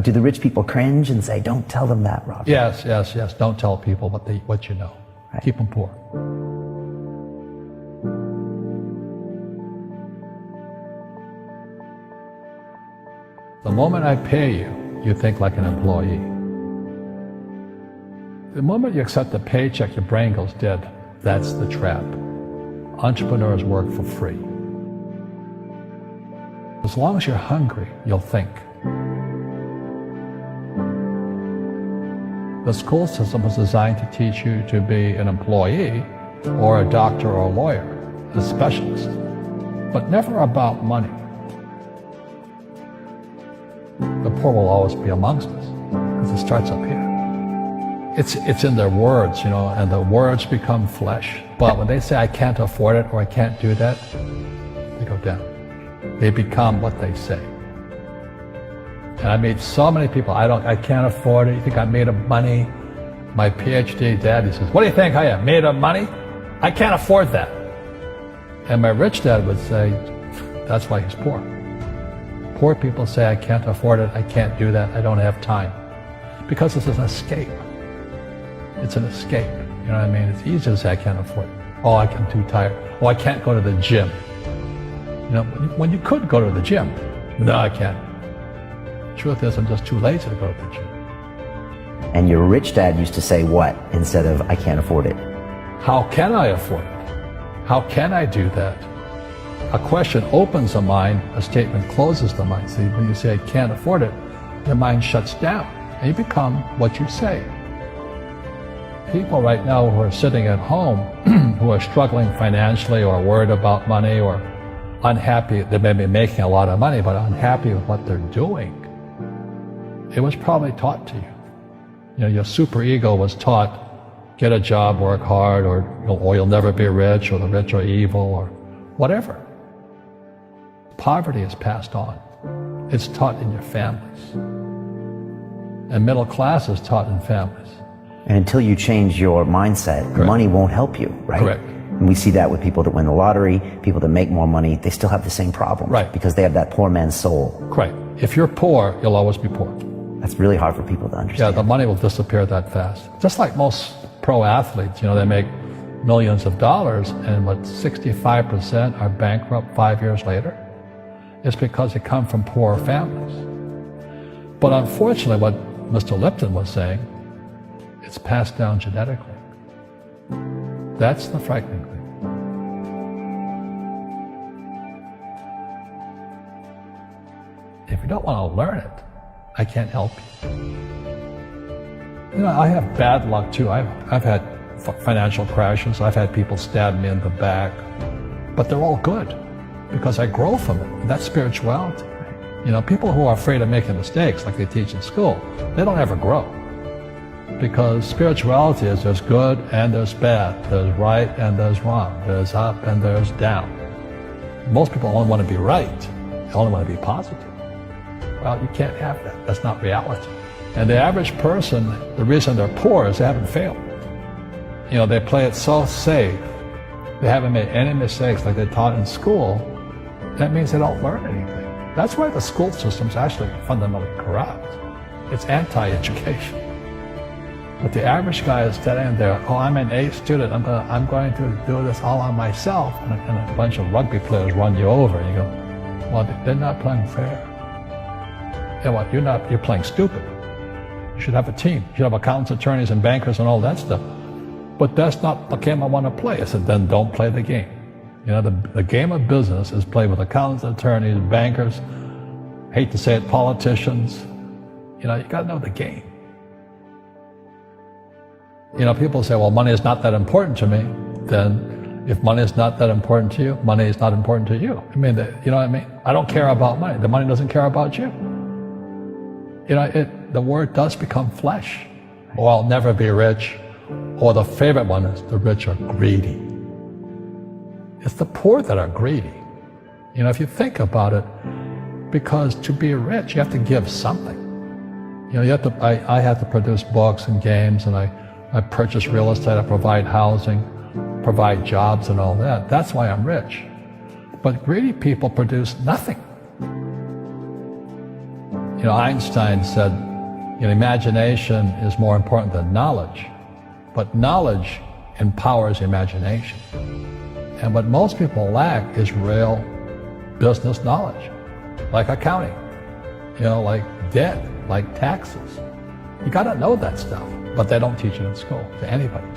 Do the rich people cringe and say, don't tell them that, Robert? Yes. Don't tell people what you know. Right. Keep them poor. The moment I pay you, you think like an employee. The moment you accept a paycheck, your brain goes dead. That's the trap. Entrepreneurs work for free. As long as you're hungry, you'll think. The school system was designed to teach you to be an employee or a doctor or a lawyer, a specialist, but never about money. The poor will always be amongst us because it starts up here. It's in their words, and the words become flesh. But when they say, I can't afford it or I can't do that, they go down. They become what they say. And I meet so many people, I can't afford it. You think I'm made of money? My PhD dad, he says, what do you think I am, made of money? I can't afford that. And my rich dad would say, that's why he's poor. Poor people say, I can't afford it, I can't do that, I don't have time. Because it's an escape. It's an escape, you know what I mean? It's easy to say, I can't afford it. Oh, I'm too tired. Oh, I can't go to the gym. When you could go to the gym. No, I can't. Truth is, I'm just too lazy to go to the gym. And your rich dad used to say what instead of, I can't afford it? How can I afford it? How can I do that? A question opens the mind, a statement closes the mind. See, when you say, I can't afford it, your mind shuts down, and you become what you say. People right now who are sitting at home, who are struggling financially or worried about money or unhappy, they may be making a lot of money, but unhappy with what they're doing. It was probably taught to you. Your superego was taught, get a job, work hard, or you'll never be rich, or the rich are evil, or whatever. Poverty is passed on. It's taught in your families. And middle class is taught in families. And until you change your mindset, Correct. Money won't help you, right? Correct. And we see that with people that win the lottery, people that make more money, they still have the same problems. Right. Because they have that poor man's soul. Correct. If you're poor, you'll always be poor. That's really hard for people to Yeah, understand. the money will disappear that fast. Just like most pro athletes, they make millions of dollars, and 65% are bankrupt 5 years later. It's because they come from poor families. But unfortunately, what Mr. Lipton was saying, it's passed down genetically. That's the frightening thing. If you don't want to learn it, I can't help you. I have bad luck too. I've had financial crashes. I've had people stab me in the back, but they're all good because I grow from it. And that's spirituality. People who are afraid of making mistakes, like they teach in school, they don't ever grow. Because spirituality is there's good and there's bad, there's right and there's wrong, there's up and there's down. Most people only want to be right, they only want to be positive. Well, you can't have that. That's not reality. And the average person, the reason they're poor is they haven't failed. They play it so safe. They haven't made any mistakes like they taught in school. That means they don't learn anything. That's why the school system's actually fundamentally corrupt. It's anti-education. But the average guy is standing there, oh, I'm an A student, I'm going to do this all on myself. And a bunch of rugby players run you over, and you go, well, they're not playing fair. You're playing stupid. You should have a team. You should have accountants, attorneys, and bankers and all that stuff. But that's not the game I want to play. I said, then don't play the game. The game of business is played with accountants, attorneys, bankers, hate to say it, politicians. You got to know the game. People say, well, money is not that important to me. Then if money is not that important to you, money is not important to you. You know what I mean? I don't care about money. The money doesn't care about you. The word does become flesh. Or I'll never be rich. Or the favorite one is the rich are greedy. It's the poor that are greedy. If you think about it, because to be rich, you have to give something. I have to produce books and games, and I purchase real estate, I provide housing, provide jobs and all that. That's why I'm rich. But greedy people produce nothing. Einstein said, imagination is more important than knowledge, but knowledge empowers imagination. And what most people lack is real business knowledge, like accounting, like debt, like taxes. You gotta know that stuff, but they don't teach it in school to anybody.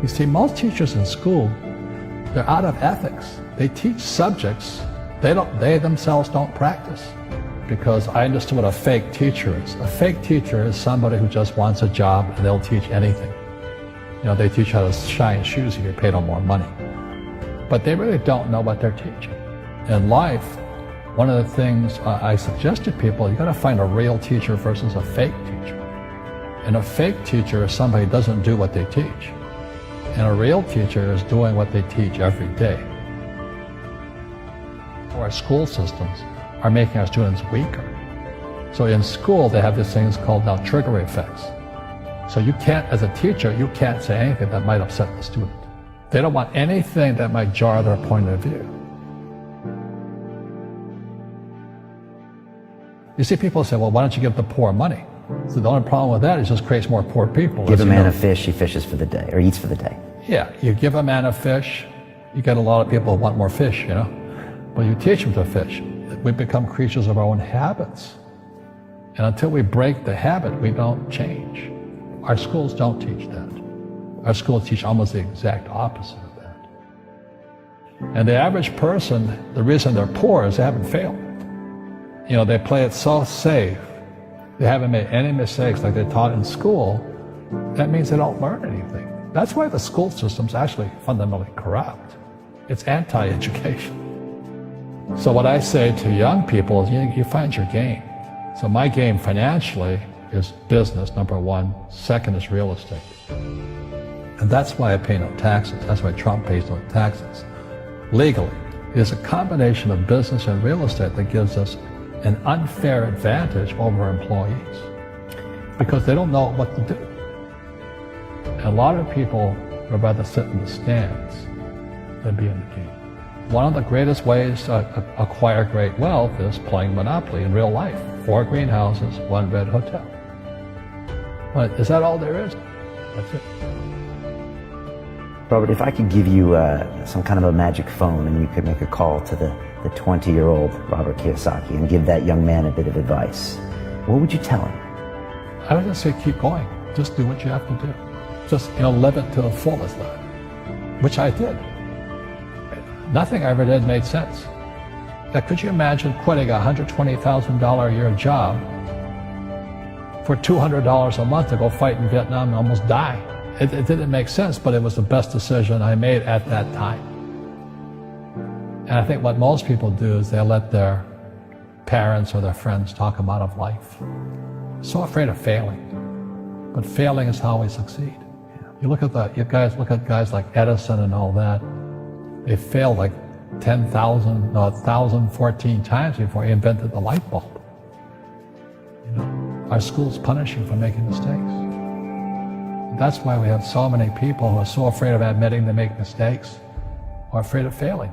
You see, most teachers in school, they're out of ethics. They teach subjects they themselves don't practice. Because I understood what a fake teacher is. A fake teacher is somebody who just wants a job and they'll teach anything. They teach how to shine shoes if you pay them more money. But they really don't know what they're teaching. In life, one of the things I suggest to people, you gotta find a real teacher versus a fake teacher. And a fake teacher is somebody who doesn't do what they teach. And a real teacher is doing what they teach every day. Our school systems are making our students weaker. So in school, they have these things called now trigger effects. So you can't, as a teacher, you can't say anything that might upset the student. They don't want anything that might jar their point of view. You see people say, well, why don't you give the poor money? So the only problem with that is it just creates more poor people. Give a man a fish, he fishes for the day, or eats for the day. Yeah, you give a man a fish, you get a lot of people who want more fish, But you teach them to fish. We become creatures of our own habits. And until we break the habit, we don't change. Our schools don't teach that. Our schools teach almost the exact opposite of that. And the average person, the reason they're poor is they haven't failed. They play it so safe. They haven't made any mistakes like they taught in school. That means they don't learn anything. That's why the school system's actually fundamentally corrupt. It's anti-education. So what I say to young people is you find your game. So my game financially is business, number one. Second is real estate. And that's why I pay no taxes. That's why Trump pays no taxes. Legally, it is a combination of business and real estate that gives us an unfair advantage over employees because they don't know what to do. And a lot of people would rather sit in the stands than be in the game. One of the greatest ways to acquire great wealth is playing Monopoly in real life. 4 greenhouses, 1 red hotel. But is that all there is? That's it. Robert, if I could give you some kind of a magic phone and you could make a call to the 20-year-old Robert Kiyosaki and give that young man a bit of advice, what would you tell him? I would just say keep going. Just do what you have to do. Just live it to the fullest, which I did. Nothing I ever did made sense. Now, could you imagine quitting a $120,000 a year job for $200 a month to go fight in Vietnam and almost die? It didn't make sense, but it was the best decision I made at that time. And I think what most people do is they let their parents or their friends talk them out of life. So afraid of failing. But failing is how we succeed. You look at guys like Edison and all that. They failed like 1,014 times before he invented the light bulb. Our schools punish you for making mistakes. That's why we have so many people who are so afraid of admitting they make mistakes or afraid of failing.